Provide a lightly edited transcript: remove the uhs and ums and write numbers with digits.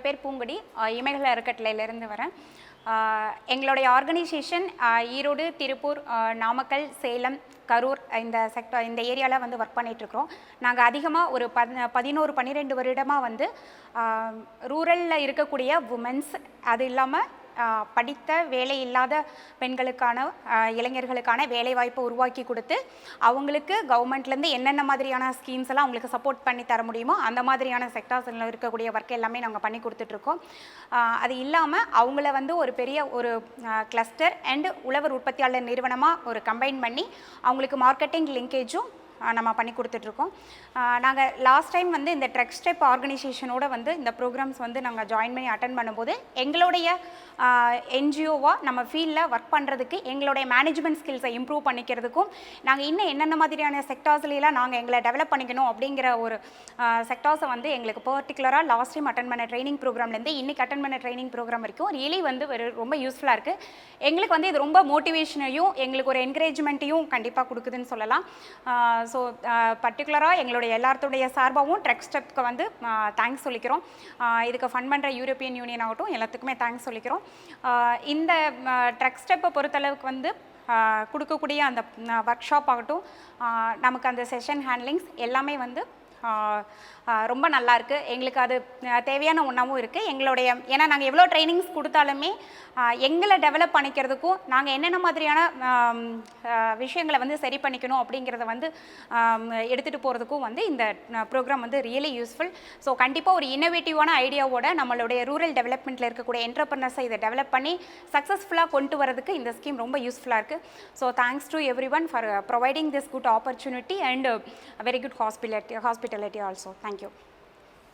பேர் பூங்குடி, இமைகள் அறக்கட்டளையிலேருந்து வரேன். எங்களுடைய ஆர்கனைசேஷன் ஈரோடு, திருப்பூர், நாமக்கல், சேலம், கரூர் இந்த ஏரியாவில் வந்து ஒர்க் பண்ணிகிட்ருக்குறோம். நாங்கள் அதிகமாக ஒரு 11-12 வருடமாக வந்து ரூரலில் இருக்கக்கூடிய உமன்ஸ், அது இல்லாமல் படித்த வேலை இல்லாத பெண்களுக்கான இளைஞர்களுக்கான வேலைவாய்ப்பை உருவாக்கி கொடுத்து அவங்களுக்கு கவர்மெண்ட்லேருந்து என்னென்ன மாதிரியான ஸ்கீம்ஸ் எல்லாம் அவங்களுக்கு சப்போர்ட் பண்ணி தர முடியுமோ அந்த மாதிரியான செக்டார்ஸில் இருக்கக்கூடிய ஒர்க் எல்லாமே நாங்கள் பண்ணி கொடுத்துட்ருக்கோம். அது இல்லாமல் அவங்கள வந்து ஒரு பெரிய ஒரு கிளஸ்டர் அண்ட் உழவர் உற்பத்தியாளர் நிறுவனமாக ஒரு கம்பைன் பண்ணி அவங்களுக்கு மார்க்கெட்டிங் லிங்கேஜும் நம்ம பண்ணி கொடுத்துட்ருக்கோம். நாங்கள் லாஸ்ட் டைம் வந்து இந்த ட்ரக் ஸ்டெப் ஆர்கனைசேஷனோட வந்து இந்த ப்ரோக்ராம்ஸ் வந்து நாங்கள் ஜாயின் பண்ணி அட்டன் பண்ணும்போது எங்களுடைய என்ஜிஓவாக நம்ம ஃபீல்டில் ஒர்க் பண்ணுறதுக்கு எங்களுடைய மேனேஜ்மெண்ட் ஸ்கில்ஸை இம்ப்ரூவ் பண்ணிக்கிறதுக்கும் நாங்கள் இன்னும் என்னென்ன மாதிரியான செக்டார்ஸ்லாம் நாங்கள் எங்களை டெவலப் பண்ணிக்கணும் அப்படிங்கிற ஒரு செக்டார்ஸை வந்து எங்களுக்கு பர்டிகுலராக லாஸ்ட் டைம் அட்டன் பண்ண ட்ரைனிங் ப்ரோக்ராம்லேருந்து இன்றைக்கி அட்டன் பண்ண ட்ரைனிங் ப்ரோக்ராம் வரைக்கும் ரியலி வந்து ரொம்ப யூஸ்ஃபுல்லாக இருக்குது. எங்களுக்கு வந்து இது ரொம்ப மோட்டிவேஷனையும் எங்களுக்கு ஒரு என்கரேஜ்மெண்ட்டையும் கண்டிப்பாக கொடுக்குதுன்னு சொல்லலாம். ஸோ பர்டிகுலராக எங்களுடைய எல்லாத்துடைய சார்பாகவும் ட்ரக் ஸ்டெப்க்கு வந்து தேங்க்ஸ் சொல்லிக்கிறோம். இதுக்கு ஃபண்ட் பண்ணுற யூரோப்பியன் யூனியன் ஆகட்டும் எல்லாத்துக்குமே தேங்க்ஸ் சொல்லிக்கிறோம். இந்த ட்ரக் ஸ்டெப்பை பொறுத்தளவுக்கு வந்து கொடுக்கக்கூடிய அந்த ஒர்க் ஷாப் ஆகட்டும், நமக்கு அந்த செஷன் ஹேண்ட்லிங்ஸ் எல்லாமே வந்து ரொம்ப நல்லாயிருக்கு. எங்களுக்கு அது தேவையான ஒன்றாவும் இருக்குது. எங்களுடைய ஏன்னா நாங்கள் எவ்வளோ ட்ரைனிங்ஸ் கொடுத்தாலுமே எங்களை டெவலப் பண்ணிக்கிறதுக்கும் நாங்கள் என்னென்ன மாதிரியான விஷயங்களை வந்து சரி பண்ணிக்கணும் அப்படிங்கிறத வந்து எடுத்துகிட்டு போகிறதுக்கும் வந்து இந்த ப்ரோக்ராம் வந்து ரியலி யூஸ்ஃபுல். ஸோ கண்டிப்பாக ஒரு இன்னோவேட்டிவான ஐடியாவோட நம்மளுடைய ரூரல் டெவலப்மெண்ட்டில் இருக்கக்கூடிய என்டர்பிரனர்ஸை இதை டெவலப் பண்ணி சக்ஸஸ்ஃபுல்லாக கொண்டு வரதுக்கு இந்த ஸ்கீம் ரொம்ப யூஸ்ஃபுல்லாக இருக்குது. So thanks to every one for providing this good opportunity and very good hospitality also. Thank you.